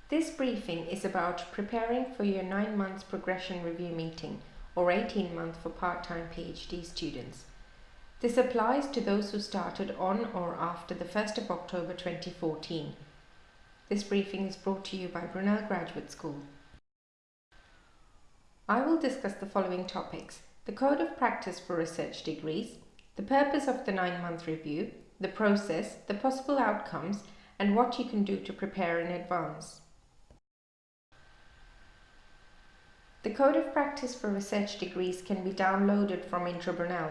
This briefing is about preparing for your 9 months progression review meeting or 18 months for part-time PhD students. This applies to those who started on or after the 1st of October 2014. This briefing is brought to you by Brunel Graduate School. I will discuss the following topics: the Code of Practice for Research Degrees, the purpose of the 9-month review, the process, the possible outcomes, and what you can do to prepare in advance. The Code of Practice for Research Degrees can be downloaded from Brunel.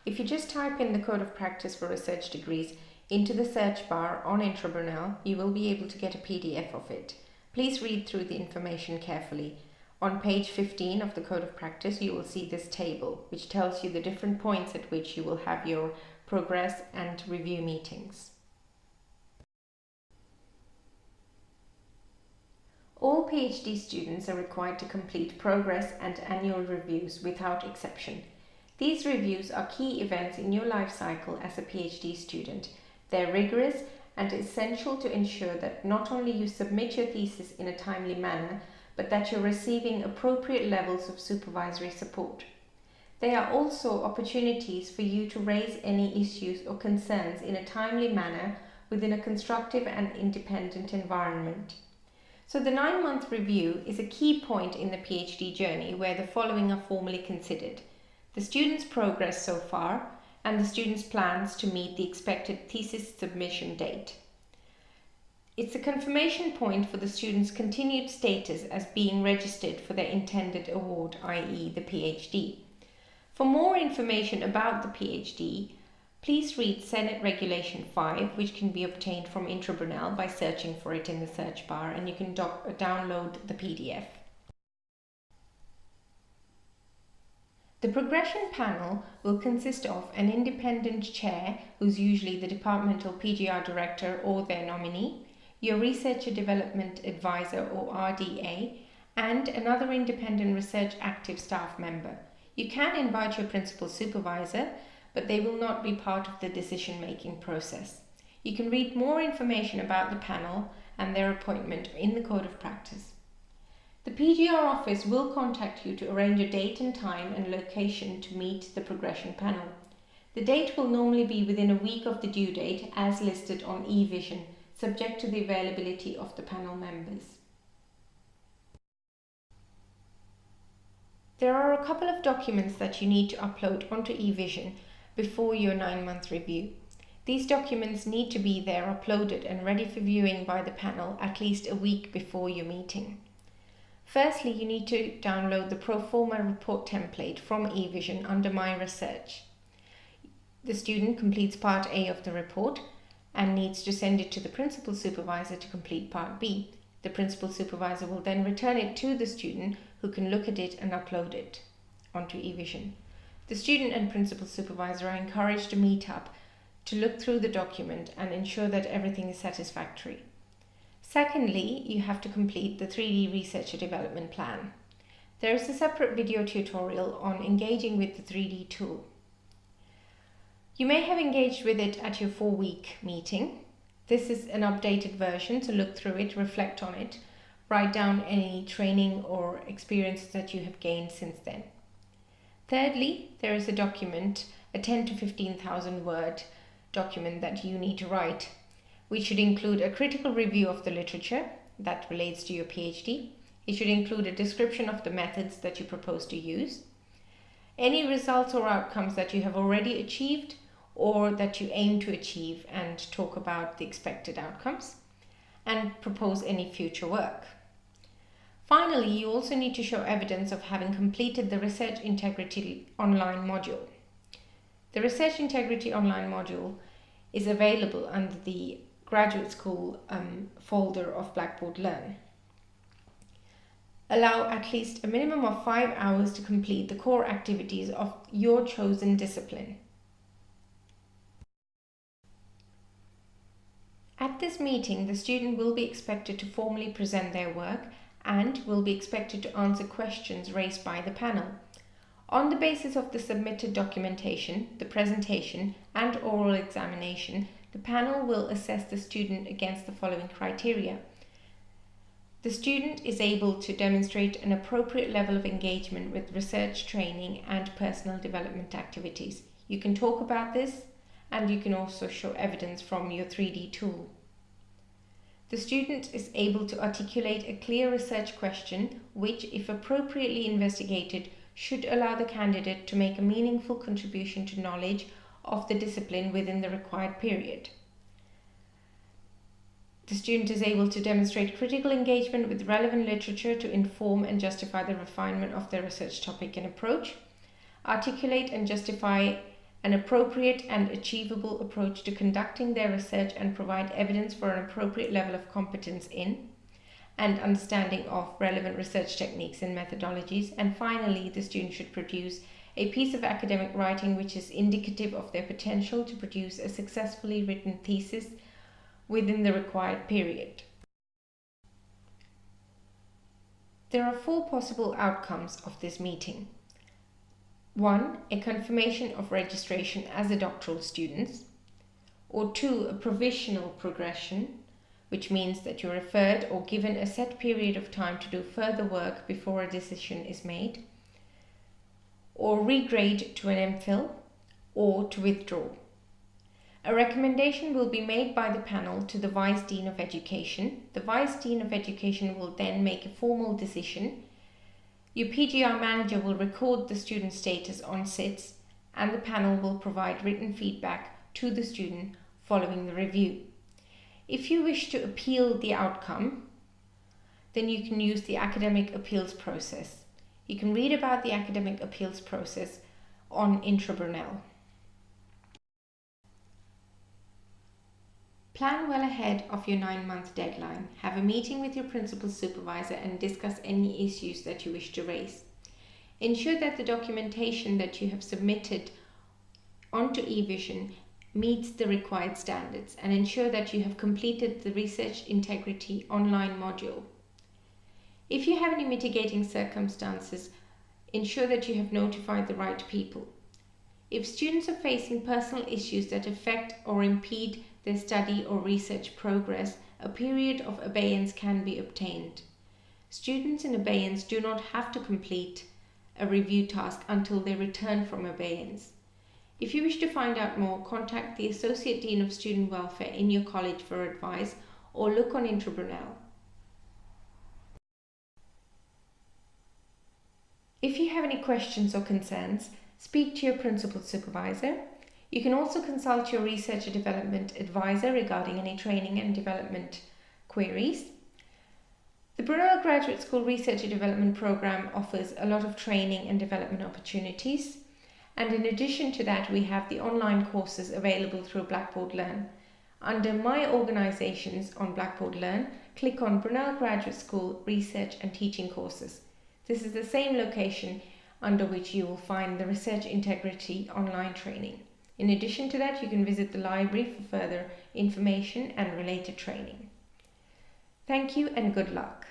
If you just type in the Code of Practice for Research Degrees into the search bar on Brunel, you will be able to get a PDF of it. Please read through the information carefully. On page 15 of the Code of Practice, you will see this table, which tells you the different points at which you will have your progress and review meetings. All PhD students are required to complete progress and annual reviews without exception. These reviews are key events in your life cycle as a PhD student. They're rigorous and essential to ensure that not only you submit your thesis in a timely manner, but that you're receiving appropriate levels of supervisory support. They are also opportunities for you to raise any issues or concerns in a timely manner within a constructive and independent environment. So the 9-month review is a key point in the PhD journey where the following are formally considered: the student's progress so far and the student's plans to meet the expected thesis submission date. It's a confirmation point for the student's continued status as being registered for their intended award, i.e. the PhD. For more information about the PhD, please read Senate Regulation 5, which can be obtained from Brunel by searching for it in the search bar, and you can download the PDF. The progression panel will consist of an independent chair, who's usually the departmental PGR director or their nominee, your Researcher Development Advisor or RDA, and another independent research active staff member. You can invite your principal supervisor, but they will not be part of the decision-making process. You can read more information about the panel and their appointment in the Code of Practice. The PGR office will contact you to arrange a date and time and location to meet the progression panel. The date will normally be within a week of the due date as listed on eVision, subject to the availability of the panel members. There are a couple of documents that you need to upload onto eVision before your 9-month review. These documents need to be there uploaded and ready for viewing by the panel at least a week before your meeting. Firstly, you need to download the Proforma report template from eVision under My Research. The student completes Part A of the report and needs to send it to the principal supervisor to complete Part B. The principal supervisor will then return it to the student, who can look at it and upload it onto eVision. The student and principal supervisor are encouraged to meet up to look through the document and ensure that everything is satisfactory. Secondly, you have to complete the 3D Researcher Development Plan. There is a separate video tutorial on engaging with the 3D tool. You may have engaged with it at your 4-week meeting. This is an updated version, so look through it, reflect on it, write down any training or experiences that you have gained since then. Thirdly, there is a document, a 10 to 15,000 word document that you need to write, which should include a critical review of the literature that relates to your PhD. It should include a description of the methods that you propose to use, any results or outcomes that you have already achieved or that you aim to achieve, and talk about the expected outcomes, and propose any future work. Finally, you also need to show evidence of having completed the Research Integrity Online module. The Research Integrity Online module is available under the Graduate School folder of Blackboard Learn. Allow at least a minimum of 5 hours to complete the core activities of your chosen discipline. At this meeting, the student will be expected to formally present their work and will be expected to answer questions raised by the panel. On the basis of the submitted documentation, the presentation, and oral examination, the panel will assess the student against the following criteria: The student is able to demonstrate an appropriate level of engagement with research training and personal development activities. You can talk about this, and you can also show evidence from your 3D tool. The student is able to articulate a clear research question which, if appropriately investigated, should allow the candidate to make a meaningful contribution to knowledge of the discipline within the required period. The student is able to demonstrate critical engagement with relevant literature to inform and justify the refinement of their research topic and approach, articulate and justify an appropriate and achievable approach to conducting their research, and provide evidence for an appropriate level of competence in and understanding of relevant research techniques and methodologies. And finally, the student should produce a piece of academic writing which is indicative of their potential to produce a successfully written thesis within the required period. There are 4 possible outcomes of this meeting. 1. A confirmation of registration as a doctoral student, or 2. A provisional progression, which means that you're referred or given a set period of time to do further work before a decision is made, or regrade to an MPhil, or to withdraw. A recommendation will be made by the panel to the Vice Dean of Education. The Vice Dean of Education will then make a formal decision. Your PGR manager will record the student status on SITs, and the panel will provide written feedback to the student following the review. If you wish to appeal the outcome, then you can use the academic appeals process. You can read about the academic appeals process on Brunel. Plan well ahead of your 9-month deadline. Have a meeting with your principal supervisor and discuss any issues that you wish to raise. Ensure that the documentation that you have submitted onto eVision meets the required standards, and ensure that you have completed the Research Integrity online module. If you have any mitigating circumstances, ensure that you have notified the right people. If students are facing personal issues that affect or impede their study or research progress, a period of abeyance can be obtained. Students in abeyance do not have to complete a review task until they return from abeyance. If you wish to find out more, contact the Associate Dean of Student Welfare in your college for advice, or look on Brunel. If you have any questions or concerns, speak to your principal supervisor. You can also consult your research and development advisor regarding any training and development queries. The Brunel Graduate School Research and Development Program offers a lot of training and development opportunities. And in addition to that, we have the online courses available through Blackboard Learn. Under My Organizations on Blackboard Learn, click on Brunel Graduate School Research and Teaching Courses. This is the same location under which you will find the Research Integrity online training. In addition to that, you can visit the library for further information and related training. Thank you and good luck.